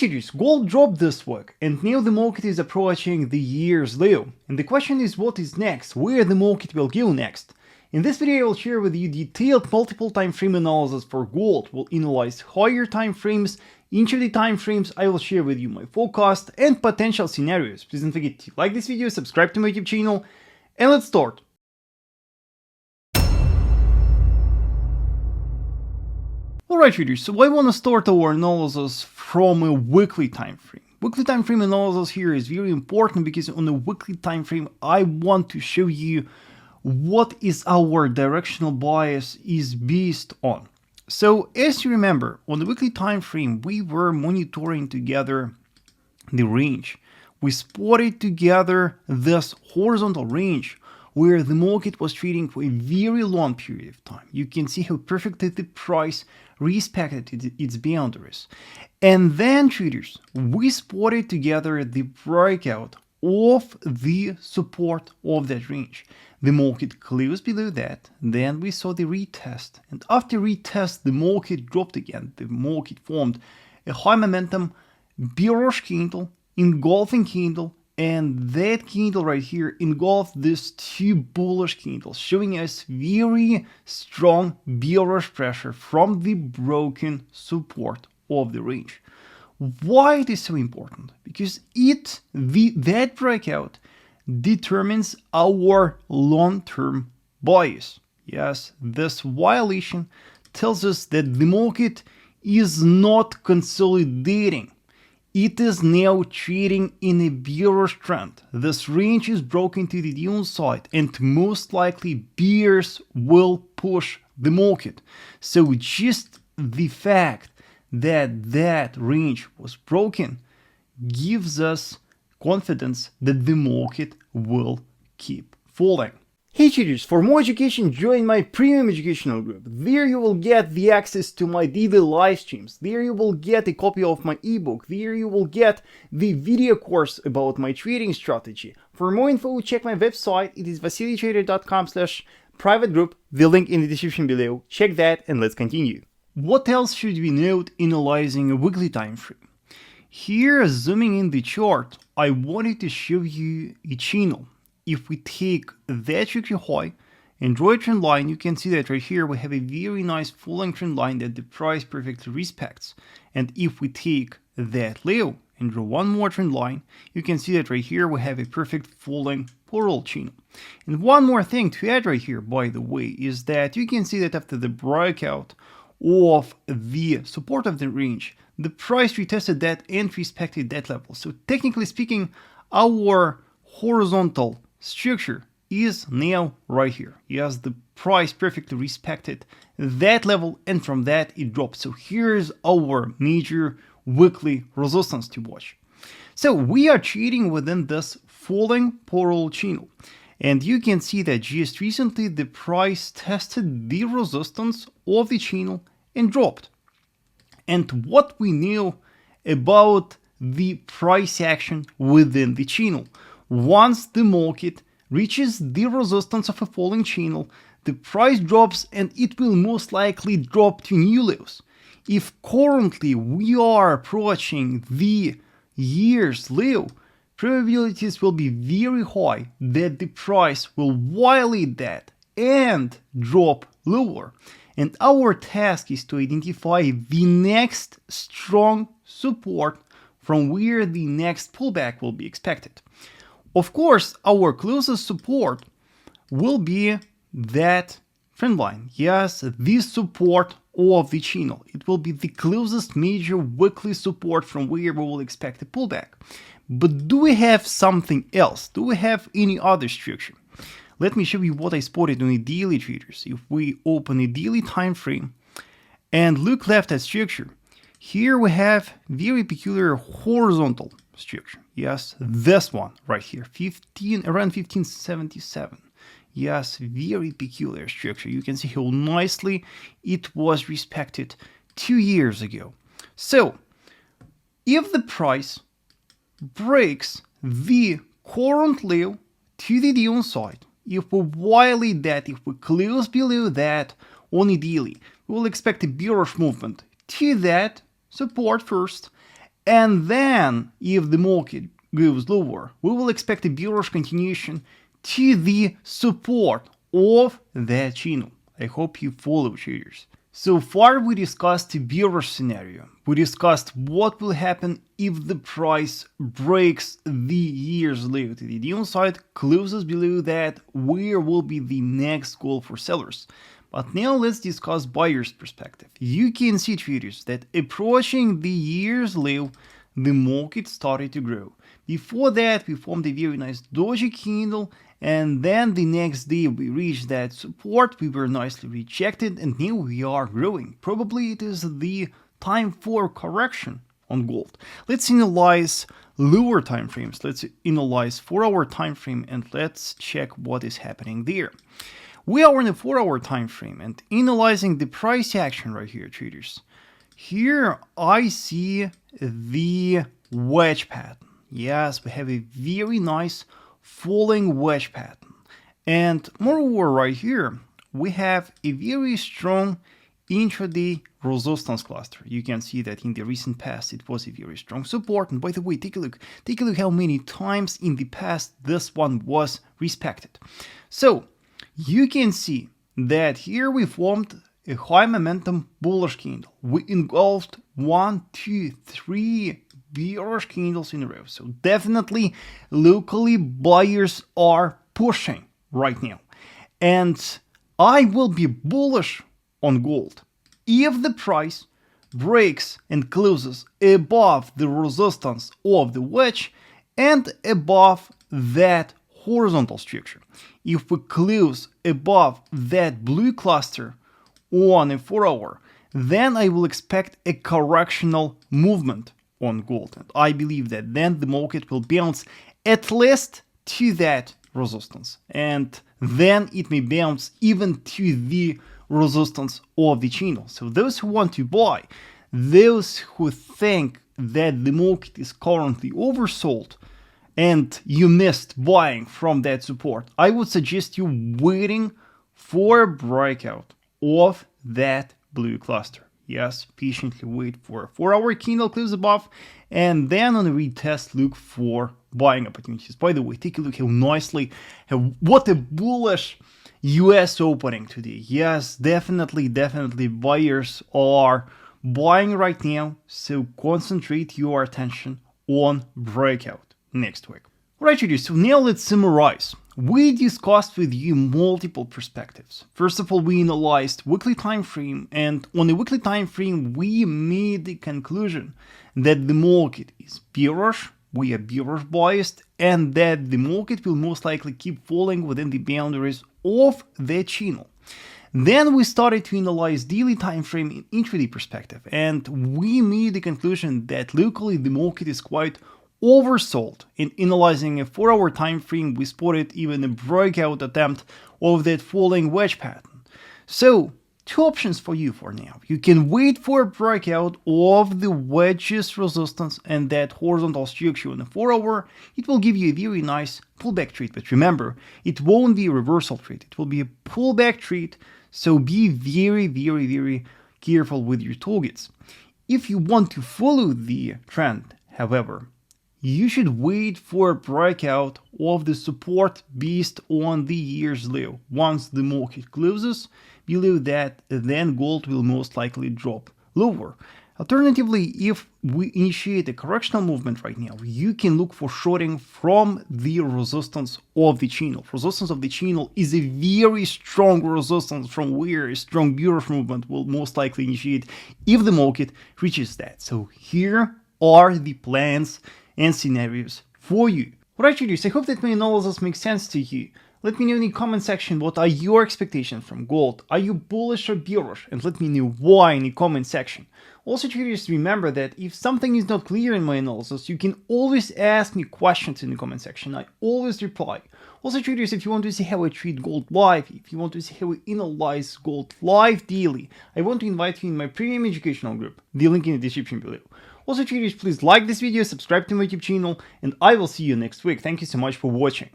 traders, gold dropped this week and now the market is approaching the year's low. And the question is what is next, where the market will go next. In this video I will share with you detailed multiple time frame analysis for gold. We'll analyze higher time frames, intraday time frames. I will share with you my forecast and potential scenarios. Please don't forget to like this video, subscribe to my YouTube channel, and let's start. Alright traders, so I want to start our analysis from a weekly time frame. Weekly time frame analysis here is very important because on the weekly time frame I want to show you what is our directional bias is based on. So as you remember, on the weekly time frame we were monitoring together the range. We spotted together this horizontal range where the market was trading for a very long period of time. You can see how perfectly the price respected its boundaries. And then traders, we spotted together the breakout of the support of that range. The market closed below that, then we saw the retest, and after retest the market dropped again. The market formed a high momentum bearish candle, engulfing candle, and that candle right here engulfed these two bullish candles, showing us very strong bearish pressure from the broken support of the range. Why it is so important? Because that breakout determines our long-term bias. Yes, this violation tells us that the market is not consolidating. It is now trading in a bearish trend. This range is broken to the downside and most likely bears will push the market. So just the fact that that range was broken gives us confidence that the market will keep falling. Hey traders, for more education, join my premium educational group. There you will get the access to my daily live streams. There you will get a copy of my ebook. There you will get the video course about my trading strategy. For more info, check my website. It is vasilytrader.com/private group. The link in the description below. Check that and let's continue. What else should we note analyzing a weekly time frame? Here, zooming in the chart, I wanted to show you a channel. If we take that weekly high and draw a trend line, you can see that right here we have a very nice falling trend line that the price perfectly respects. And if we take that low and draw one more trend line, you can see that right here we have a perfect falling parallel channel. And one more thing to add right here, by the way, is that you can see that after the breakout of the support of the range, the price retested that and respected that level. So technically speaking, our horizontal structure is now right here. Yes, the price perfectly respected that level and from that it dropped. So here's our major weekly resistance to watch. So we are trading within this falling parallel channel. And you can see that just recently the price tested the resistance of the channel and dropped. And what we know about the price action within the channel. Once the market reaches the resistance of a falling channel, the price drops and it will most likely drop to new lows. If currently we are approaching the year's low, probabilities will be very high that the price will violate that and drop lower. And our task is to identify the next strong support from where the next pullback will be expected. Of course, our closest support will be that trend line. Yes, this support of the channel. It will be the closest major weekly support from where we will expect a pullback. But do we have something else? Do we have any other structure? Let me show you what I spotted on a daily traders. If we open a daily time frame and look left at structure, here we have very peculiar horizontal structure. Yes, this one right here, around 1577. Yes, very peculiar structure. You can see how nicely it was respected 2 years ago. So, if the price breaks the current low to the downside, if we violate that, if we close below that on a daily, we will expect a bearish movement to that support first, And then, if the market goes lower, we will expect a bearish continuation to the support of that channel. I hope you follow, traders. So far we discussed the bearish scenario. We discussed what will happen if the price breaks the year's low to the downside, closes below that, where will be the next goal for sellers. But now let's discuss buyer's perspective. You can see, traders, that approaching the year's low, the market started to grow. Before that, we formed a very nice doji candle, and then the next day we reached that support, we were nicely rejected, and now we are growing. Probably it is the time for correction on gold. Let's analyze lower time frames. Let's analyze 4-hour time frame, and let's check what is happening there. We are in a 4-hour time frame and analyzing the price action right here, traders. Here I see the wedge pattern. Yes, we have a very nice falling wedge pattern. And moreover, right here, we have a very strong intraday resistance cluster. You can see that in the recent past, it was a very strong support. And by the way, take a look how many times in the past this one was respected. So you can see that here we formed a high momentum bullish candle. We engulfed 1, 2, 3 bearish candles in a row. So definitely locally buyers are pushing right now. And I will be bullish on gold if the price breaks and closes above the resistance of the wedge and above that horizontal structure. If we close above that blue cluster on a 4-hour, then I will expect a correctional movement on gold. And I believe that then the market will bounce at least to that resistance. And then it may bounce even to the resistance of the channel. So those who want to buy, those who think that the market is currently oversold and you missed buying from that support, I would suggest you waiting for a breakout of that blue cluster. Yes, patiently wait for a 4-hour candle close above, and then on a retest look for buying opportunities. By the way, take a look how nicely, what a bullish US opening today. Yes, definitely buyers are buying right now, so concentrate your attention on breakout next week. Right, traders, so now let's summarize. We discussed with you multiple perspectives. First of all, we analyzed weekly time frame, and on the weekly time frame, we made the conclusion that the market is bearish, we are bearish biased, and that the market will most likely keep falling within the boundaries of the channel. Then we started to analyze daily time frame in intraday perspective, and we made the conclusion that locally the market is quite oversold. In analyzing a 4-hour time frame, we spotted even a breakout attempt of that falling wedge pattern. So, two options for you for now. You can wait for a breakout of the wedge's resistance and that horizontal structure on the 4-hour. It will give you a very nice pullback trade, but remember, it won't be a reversal trade. It will be a pullback trade, so be very careful with your targets. If you want to follow the trend, however, you should wait for a breakout of the support based on the year's low. Once the market closes below that, then gold will most likely drop lower. Alternatively, if we initiate a correctional movement right now, you can look for shorting from the resistance of the channel. Resistance of the channel is a very strong resistance from where a strong bearish movement will most likely initiate if the market reaches that. So here are the plans and scenarios for you. Alright, traders, I hope that my analysis makes sense to you. Let me know in the comment section what are your expectations from gold. Are you bullish or bearish? And let me know why in the comment section. Also, traders, remember that if something is not clear in my analysis, you can always ask me questions in the comment section. I always reply. Also, traders, if you want to see how I treat gold live, if you want to see how we analyze gold live daily, I want to invite you in my premium educational group. The link in the description below. Also, traders, please like this video, subscribe to my YouTube channel, and I will see you next week. Thank you so much for watching.